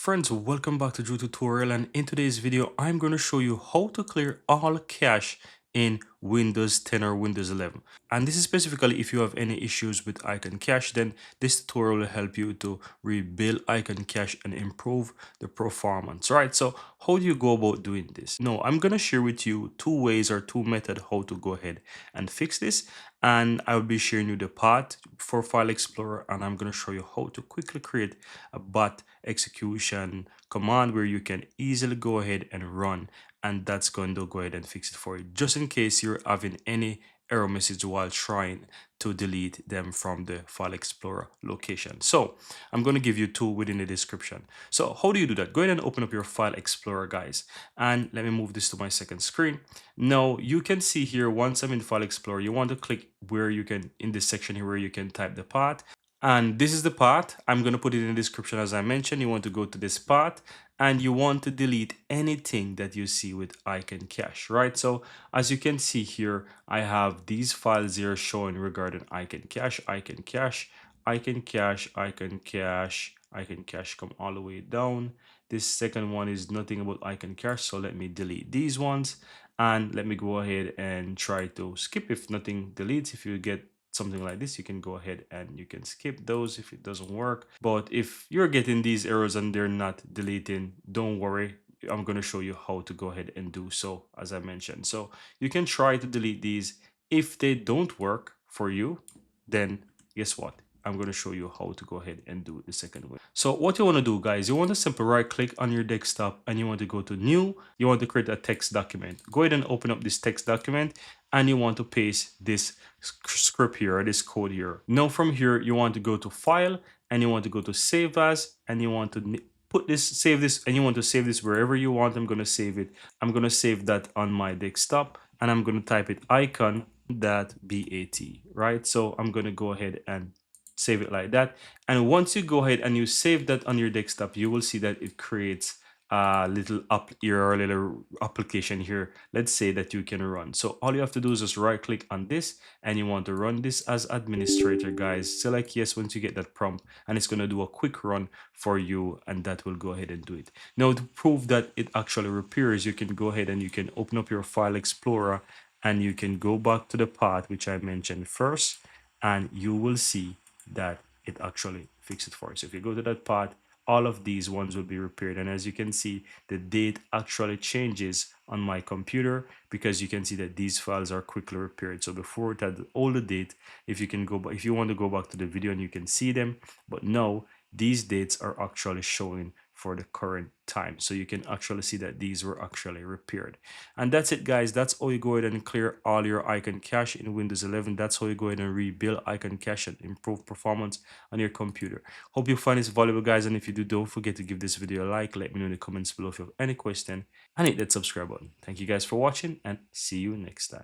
Friends, welcome back to Drew Tutorial, and in today's video I'm going to show you how to clear all cache in Windows 10 or Windows 11. And this is specifically if you have any issues with icon cache, then this tutorial will help you to rebuild icon cache and improve the performance. Right, so how do you go about doing this? No, I'm going to share with you two ways or two methods how to go ahead and fix this. And I will be sharing you the path for File Explorer, and I'm going to show you how to quickly create a bot execution command where you can easily go ahead and run, and that's going to go ahead and fix it for you, just in case you're having any error message while trying to delete them from the File Explorer location. So I'm going to give you two within the description. So how do you do that? Go ahead and open up your File Explorer, guys, and let me move this to my second screen. Now you can see here, once I'm in File Explorer, you want to click where you can, in this section here, where you can type the path. And this is the path. I'm going to put it in the description. As I mentioned, you want to go to this path and you want to delete anything that you see with icon cache, right? So as you can see here, I have these files here showing regarding icon cache, icon cache, icon cache, icon cache, icon cache, come all the way down. This second one is nothing about icon cache, so let me delete these ones, and let me go ahead and try to skip if nothing deletes. If you get something like this, you can go ahead and you can skip those if it doesn't work. But if you're getting these errors and they're not deleting, don't worry, I'm going to show you how to go ahead and do so, as I mentioned. So you can try to delete these. If they don't work for you, then guess what, I'm going to show you how to go ahead and do the second way. So what you want to do, guys, you want to simply right click on your desktop and you want to go to new. You want to create a text document. Go ahead and open up this text document, and you want to paste this script here, or this code here. Now from here, you want to go to file and you want to go to save as, and you want to put this, save this, and you want to save this wherever you want. I'm going to save it. I'm going to save that on my desktop, and I'm going to type it icon.bat, right? So I'm going to go ahead and save it like that. And once you go ahead and you save that on your desktop, you will see that it creates a little little application here, let's say, that you can run. So all you have to do is just right click on this, and you want to run this as administrator, guys. Select yes once you get that prompt, and it's going to do a quick run for you, and that will go ahead and do it. Now to prove that it actually repairs, you can go ahead and you can open up your File Explorer, and you can go back to the path which I mentioned first, and you will see that it actually fixes it for you. So if you go to that path, all of these ones will be repaired. And as you can see, the date actually changes on my computer, because you can see that these files are quickly repaired. So before it had the older date, if you can go back, if you want to go back to the video, and you can see them, but now these dates are actually showing for the current time, so you can actually see that these were actually repaired. And that's it, guys. That's how you go ahead and clear all your icon cache in Windows 11. That's how you go ahead and rebuild icon cache and improve performance on your computer. Hope you find this valuable, guys, and if you do, don't forget to give this video a like. Let me know in the comments below if you have any question, and hit that subscribe button. Thank you guys for watching, and see you next time.